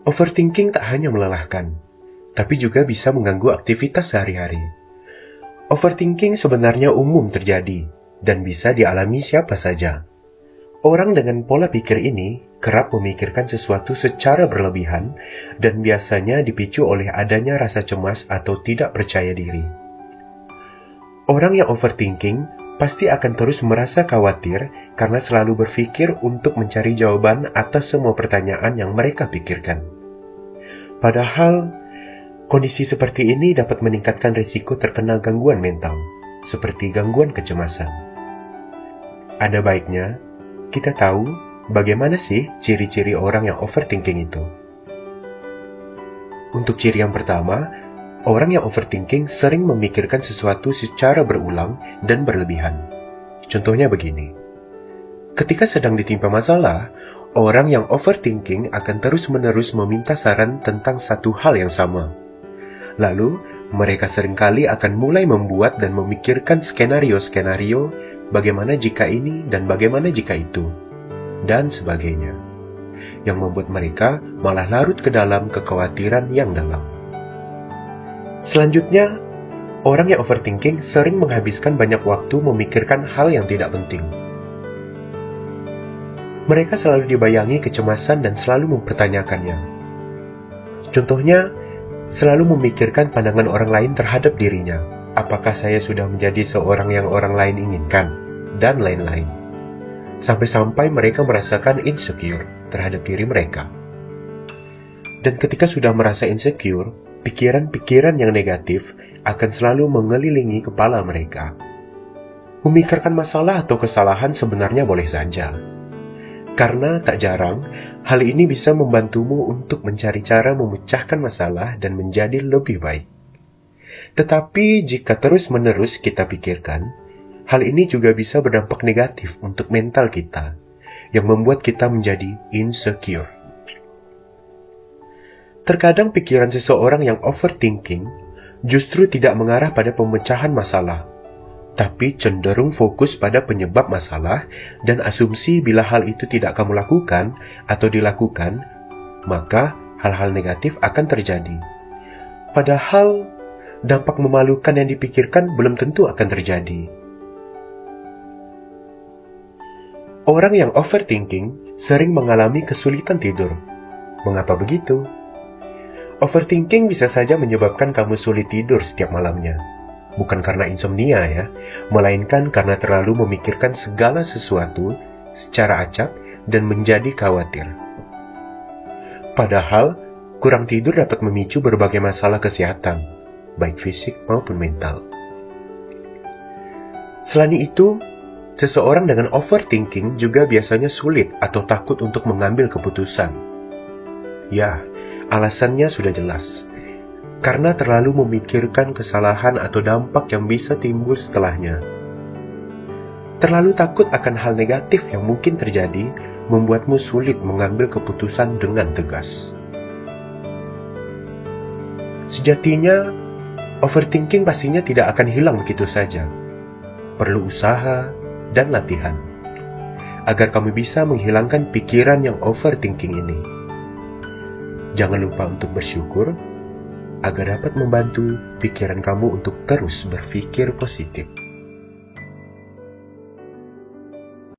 Overthinking tak hanya melelahkan, tapi juga bisa mengganggu aktivitas sehari-hari. Overthinking sebenarnya umum terjadi dan bisa dialami siapa saja. Orang dengan pola pikir ini kerap memikirkan sesuatu secara berlebihan dan biasanya dipicu oleh adanya rasa cemas atau tidak percaya diri. Orang yang overthinking pasti akan terus merasa khawatir karena selalu berpikir untuk mencari jawaban atas semua pertanyaan yang mereka pikirkan. Padahal, kondisi seperti ini dapat meningkatkan risiko terkena gangguan mental, seperti gangguan kecemasan. Ada baiknya kita tahu bagaimana sih ciri-ciri orang yang overthinking itu. Untuk ciri yang pertama, orang yang overthinking sering memikirkan sesuatu secara berulang dan berlebihan. Contohnya begini. Ketika sedang ditimpa masalah, orang yang overthinking akan terus-menerus meminta saran tentang satu hal yang sama. Lalu, mereka seringkali akan mulai membuat dan memikirkan skenario-skenario bagaimana jika ini dan bagaimana jika itu, dan sebagainya, yang membuat mereka malah larut ke dalam kekhawatiran yang dalam. Selanjutnya, orang yang overthinking sering menghabiskan banyak waktu memikirkan hal yang tidak penting. Mereka selalu dibayangi kecemasan dan selalu mempertanyakannya. Contohnya, selalu memikirkan pandangan orang lain terhadap dirinya. Apakah saya sudah menjadi seorang yang orang lain inginkan? Dan lain-lain. Sampai-sampai mereka merasakan insecure terhadap diri mereka. Dan ketika sudah merasa insecure, pikiran-pikiran yang negatif akan selalu mengelilingi kepala mereka. Memikirkan masalah atau kesalahan sebenarnya boleh saja. Karena tak jarang, hal ini bisa membantumu untuk mencari cara memecahkan masalah dan menjadi lebih baik. Tetapi jika terus-menerus kita pikirkan, hal ini juga bisa berdampak negatif untuk mental kita, yang membuat kita menjadi insecure. Terkadang pikiran seseorang yang overthinking justru tidak mengarah pada pemecahan masalah, tapi cenderung fokus pada penyebab masalah dan asumsi bila hal itu tidak kamu lakukan atau dilakukan, maka hal-hal negatif akan terjadi. Padahal, dampak memalukan yang dipikirkan belum tentu akan terjadi. Orang yang overthinking sering mengalami kesulitan tidur. Mengapa begitu? Overthinking bisa saja menyebabkan kamu sulit tidur setiap malamnya. Bukan karena insomnia ya, melainkan karena terlalu memikirkan segala sesuatu secara acak dan menjadi khawatir. Padahal, kurang tidur dapat memicu berbagai masalah kesehatan, baik fisik maupun mental. Selain itu, seseorang dengan overthinking juga biasanya sulit atau takut untuk mengambil keputusan. Ya, alasannya sudah jelas. Karena terlalu memikirkan kesalahan atau dampak yang bisa timbul setelahnya. Terlalu takut akan hal negatif yang mungkin terjadi membuatmu sulit mengambil keputusan dengan tegas. Sejatinya, overthinking pastinya tidak akan hilang begitu saja. Perlu usaha dan latihan agar kamu bisa menghilangkan pikiran yang overthinking ini. Jangan lupa untuk bersyukur agar dapat membantu pikiran kamu untuk terus berpikir positif.